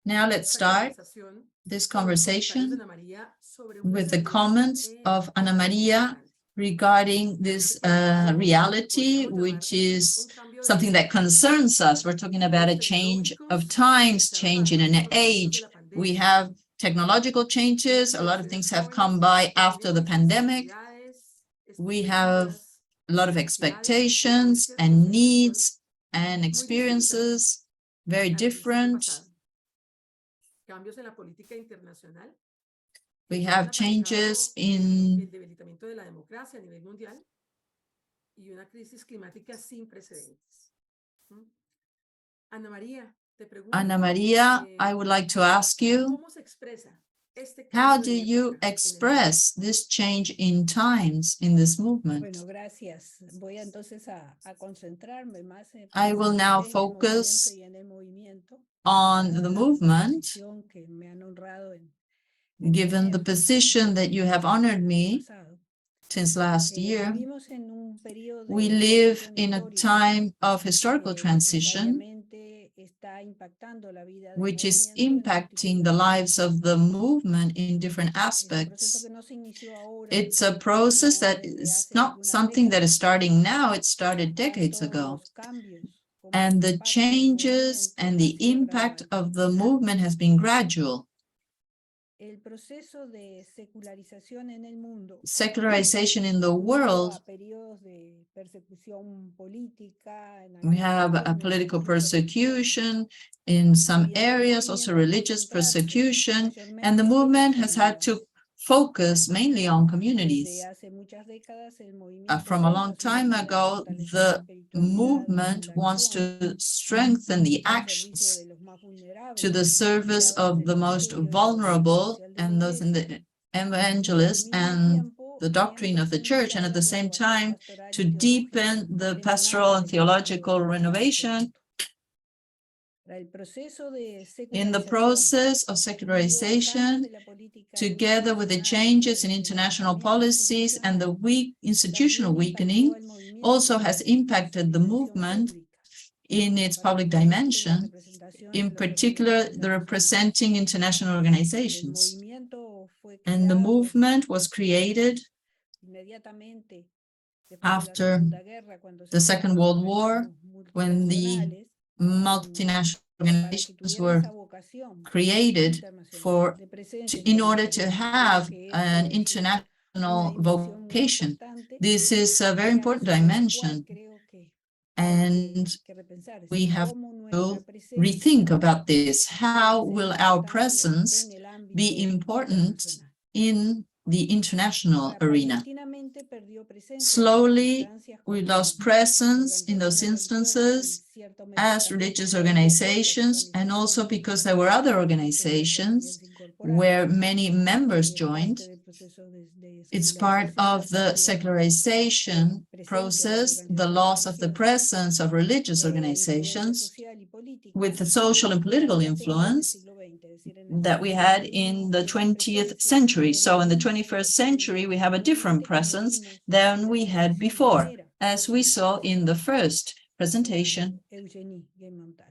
Now let's start this conversation with the comments of Ana Maria regarding this reality, which is something that concerns us. We're talking about a change of times, change in an age. We have technological changes. A lot of things have come by after the pandemic. We have a lot of expectations and needs and experiences, very different. We have changes in Ana Maria, I would like to ask you, how do you express this change in times in this movement? I will now focus on the movement, given the position that you have honored me since last year. We live in a time of historical transition, which is impacting the lives of the movement in different aspects. It's a process that is not something that is starting now, it started decades ago. And the changes and the impact of the movement has been gradual. Secularization in the world, we have a political persecution in some areas, also religious persecution, and the movement has had to focus mainly on communities. From a long time ago, the movement wants to strengthen the actions to the service of the most vulnerable and those in the evangelists and the doctrine of the church, and at the same time to deepen the pastoral and theological renovation. In the process of secularization, together with the changes in international policies and the institutional weakening, also has impacted the movement in its public dimension, in particular the representing international organizations. And the movement was created after the Second World War, when the multinational organizations were created in order to have an international vocation. This is a very important dimension, and we have to rethink about this. How will our presence be important in the international arena? Slowly, we lost presence in those instances as religious organizations, and also because there were other organizations where many members joined. It's part of the secularization process, the loss of the presence of religious organizations with the social and political influence that we had in the 20th century. So in the 21st century, we have a different presence than we had before, as we saw in the first presentation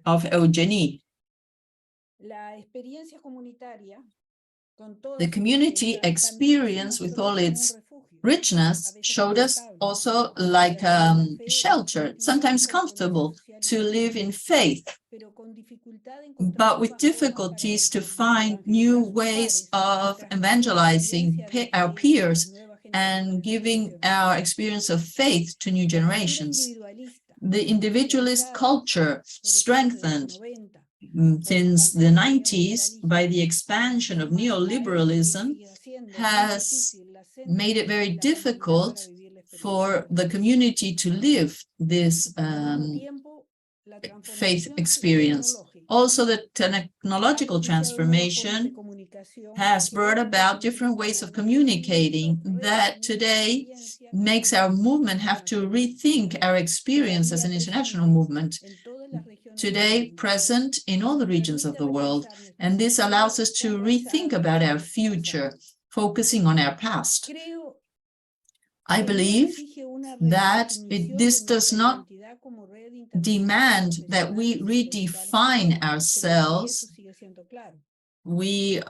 of Eugenie. The community experience, with all its richness, showed us also like shelter, sometimes comfortable to live in faith, but with difficulties to find new ways of evangelizing our peers and giving our experience of faith to new generations. The individualist culture, strengthened since the 90s by the expansion of neoliberalism, has made it very difficult for the community to live this faith experience. Also, the technological transformation has brought about different ways of communicating that today makes our movement have to rethink our experience as an international movement, today present in all the regions of the world. And this allows us to rethink about our future, focusing on our past. I believe that this does not demand that we redefine ourselves. We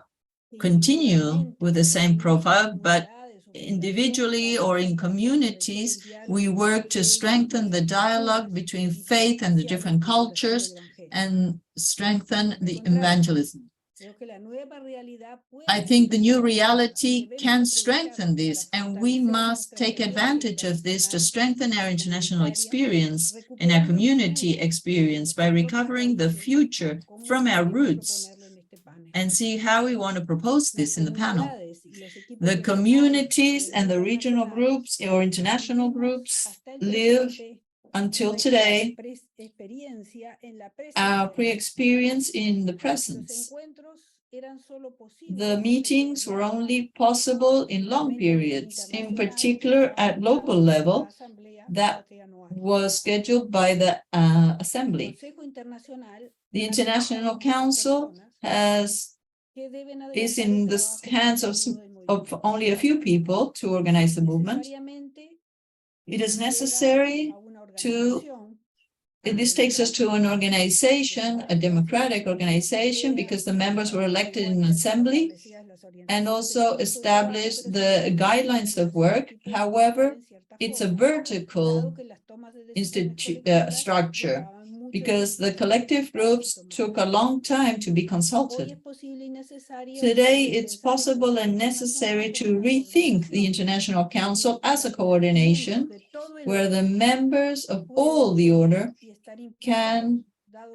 continue with the same profile, but individually or in communities, we work to strengthen the dialogue between faith and the different cultures and strengthen the evangelism. I think the new reality can strengthen this, and we must take advantage of this to strengthen our international experience and our community experience by recovering the future from our roots, and see how we want to propose this in the panel. The communities and the regional groups or international groups live until today our pre-experience in the presence. The meetings were only possible in long periods, in particular at local level, that was scheduled by the Assembly. The International Council is in the hands of only a few people to organize the movement. It is necessary this takes us to an organization, a democratic organization, because the members were elected in an assembly and also established the guidelines of work. However, it's a vertical structure, because the collective groups took a long time to be consulted. Today, it's possible and necessary to rethink the International Council as a coordination, where the members of all the order can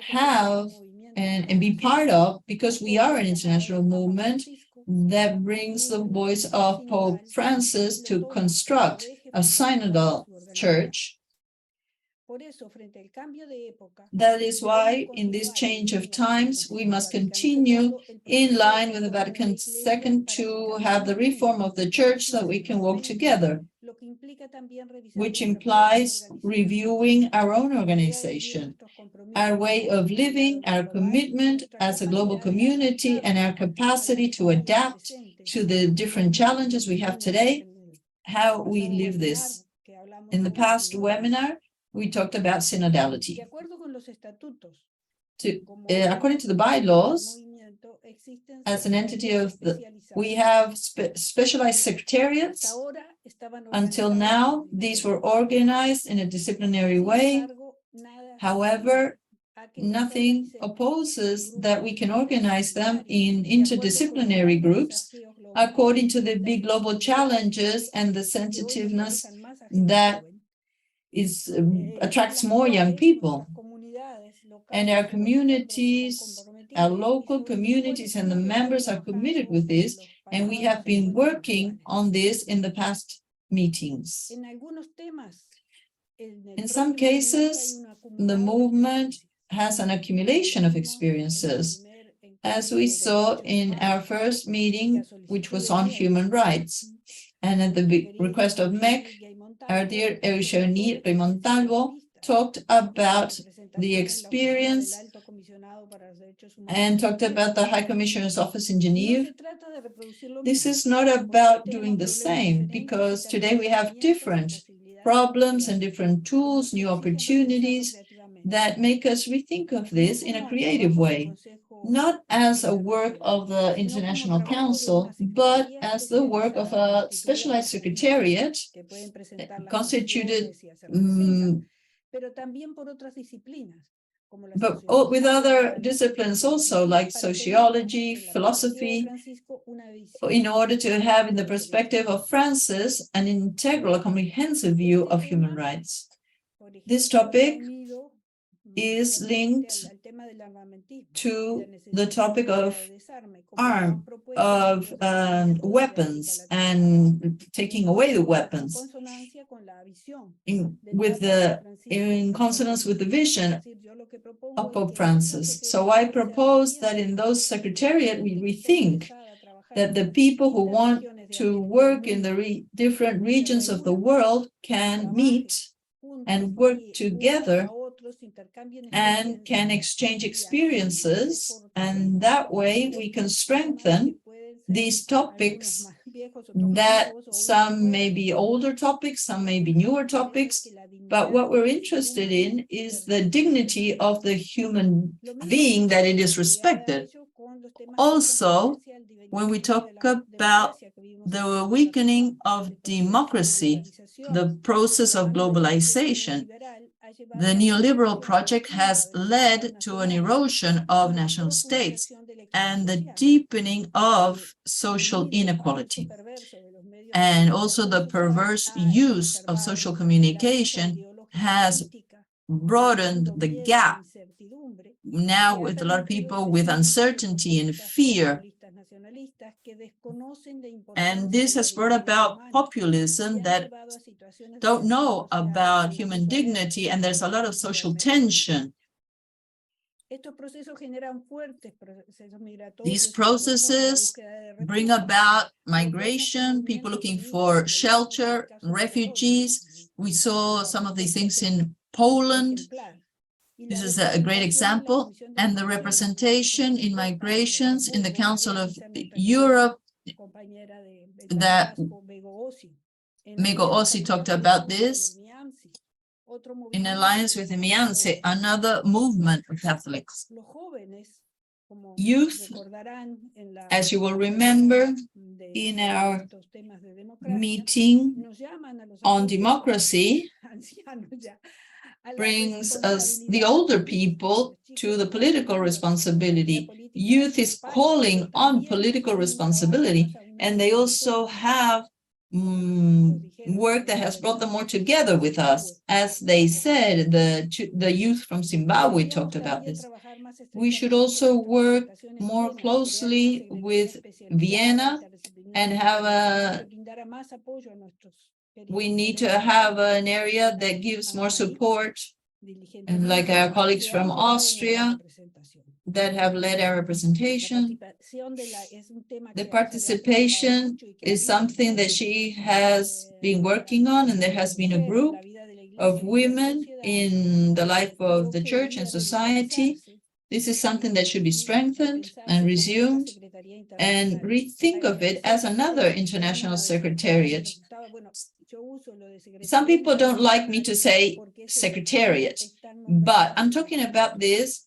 have and be part of, because we are an international movement that brings the voice of Pope Francis to construct a synodal church. That is why, in this change of times, we must continue in line with the Vatican II to have the reform of the church so that we can work together, which implies reviewing our own organization, our way of living, our commitment as a global community, and our capacity to adapt to the different challenges we have today, how we live this. In the past webinar, we talked about synodality. According to the bylaws, as an entity of we have specialized secretariats. Until now, these were organized in a disciplinary way. However, nothing opposes that we can organize them in interdisciplinary groups according to the big global challenges and the sensitiveness that attracts more young people. And our communities, our local communities and the members are committed with this, and we have been working on this in the past meetings. In some cases, the movement has an accumulation of experiences, as we saw in our first meeting, which was on human rights. And at the request of MEC, our dear Eugenie Montalvo talked about the experience and talked about the High Commissioner's office in Geneva. This is not about doing the same, because today we have different problems and different tools, new opportunities that make us rethink of this in a creative way, not as a work of the International Council, but as the work of a specialized secretariat constituted but with other disciplines also, like sociology, philosophy, in order to have, in the perspective of Francis, an integral, a comprehensive view of human rights. This topic is linked to the topic of weapons and taking away the weapons in consonance with the vision of Pope Francis. So I propose that in those secretariat we rethink that the people who want to work in the different regions of the world can meet and work together and can exchange experiences, and that way we can strengthen these topics that some may be older topics, some may be newer topics, but what we're interested in is the dignity of the human being, that it is respected. Also, when we talk about the weakening of democracy, the process of globalization, the neoliberal project has led to an erosion of national states and the deepening of social inequality. And also the perverse use of social communication has broadened the gap now with a lot of people with uncertainty and fear. And this has brought about populism that don't know about human dignity, and there's a lot of social tension. These processes bring about migration, people looking for shelter, refugees. We saw some of these things in Poland. This is a great example. And the representation in migrations in the Council of Europe, that Mego Ossi talked about this, in alliance with Miance, another movement of Catholics. Youth, as you will remember, in our meeting on democracy, brings us, the older people, to the political responsibility. Youth is calling on political responsibility, and they also have work that has brought them more together with us. As they said, the youth from Zimbabwe talked about this. We should also work more closely with Vienna and have we need to have an area that gives more support, and like our colleagues from Austria that have led our representation. The participation is something that she has been working on, and there has been a group of women in the life of the church and society. This is something that should be strengthened and resumed, and rethink of it as another international secretariat. Some people don't like me to say secretariat, but I'm talking about this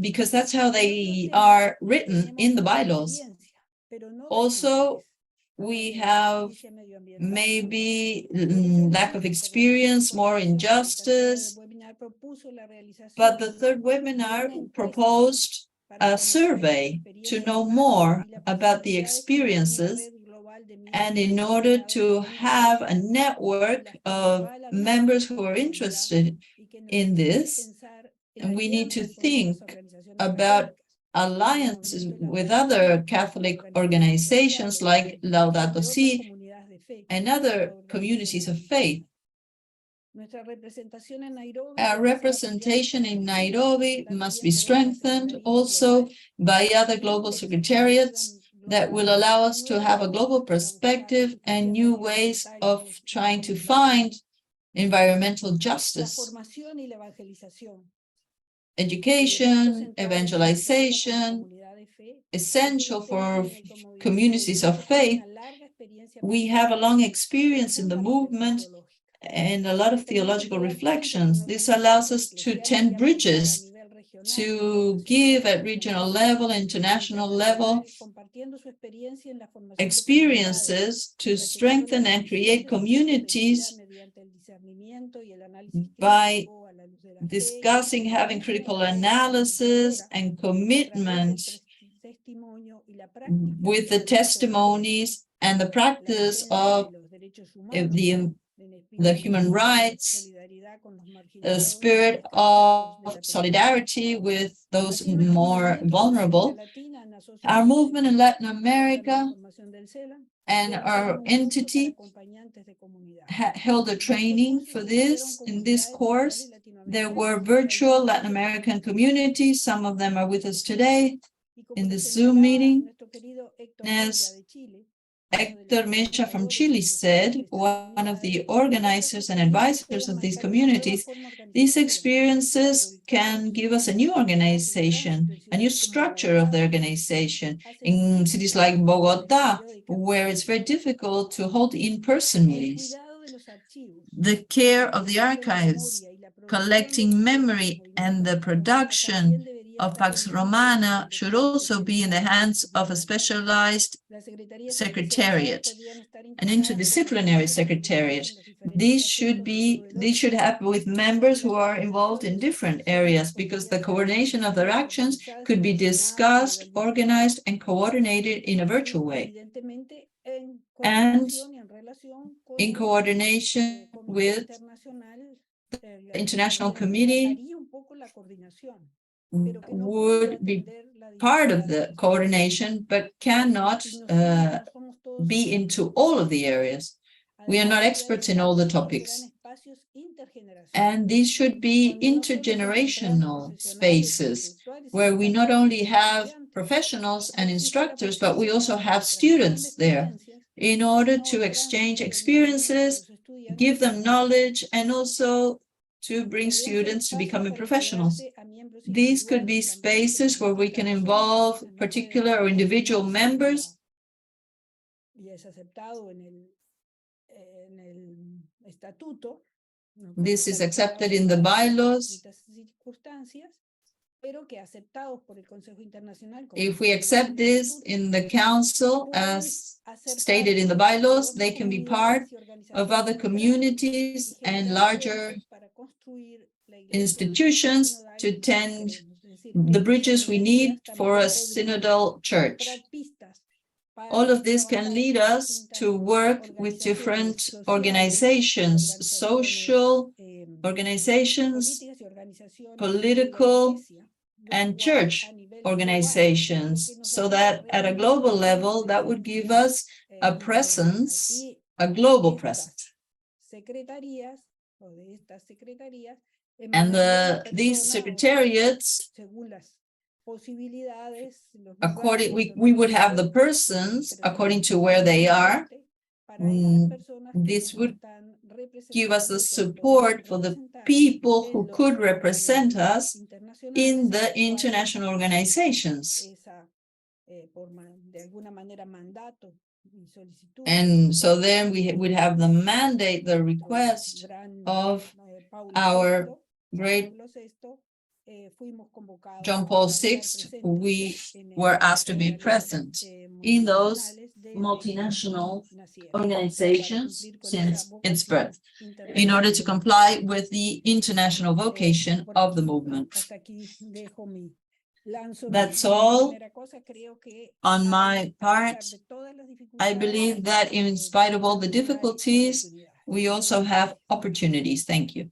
because that's how they are written in the bylaws. Also, we have maybe lack of experience, more injustice, but the third webinar proposed a survey to know more about the experiences, and in order to have a network of members who are interested in this, and we need to think about alliances with other Catholic organizations like Laudato Si and other communities of faith. Our representation in Nairobi must be strengthened also by other global secretariats that will allow us to have a global perspective and new ways of trying to find environmental justice. Education, evangelization, essential for communities of faith. We have a long experience in the movement and a lot of theological reflections. This allows us to tend bridges, to give at regional level, international level, experiences to strengthen and create communities by discussing, having critical analysis and commitment with the testimonies and the practice of the human rights, the spirit of solidarity with those more vulnerable. Our movement in Latin America and our entity held a training for this. In this course, there were virtual Latin American communities. Some of them are with us today in the Zoom meeting. As Héctor Mecha from Chile said, one of the organizers and advisors of these communities, these experiences can give us a new organization, a new structure of the organization. In cities like Bogota, where it's very difficult to hold in-person meetings, the care of the archives, collecting memory, and the production of Pax Romana should also be in the hands of a specialized secretariat, an interdisciplinary secretariat. These should happen with members who are involved in different areas, because the coordination of their actions could be discussed, organized, and coordinated in a virtual way, and in coordination with the international committee would be part of the coordination, but cannot be into all of the areas. We are not experts in all the topics. And these should be intergenerational spaces where we not only have professionals and instructors, but we also have students there in order to exchange experiences, give them knowledge, and also to bring students to becoming professionals. These could be spaces where we can involve particular or individual members. This is accepted in the bylaws. If we accept this in the council, as stated in the bylaws, they can be part of other communities and larger institutions to tend the bridges we need for a synodal church. All of this can lead us to work with different organizations, social organizations, political and church organizations, so that at a global level, that would give us a presence, a global presence. And these secretariats, we would have the persons according to where they are. This would give us the support for the people who could represent us in the international organizations. And so then we would have the mandate, the request of our great John Paul VI. We were asked to be present in those multinational organizations since its birth, in order to comply with the international vocation of the movement. That's all on my part. I believe that in spite of all the difficulties, we also have opportunities. Thank you.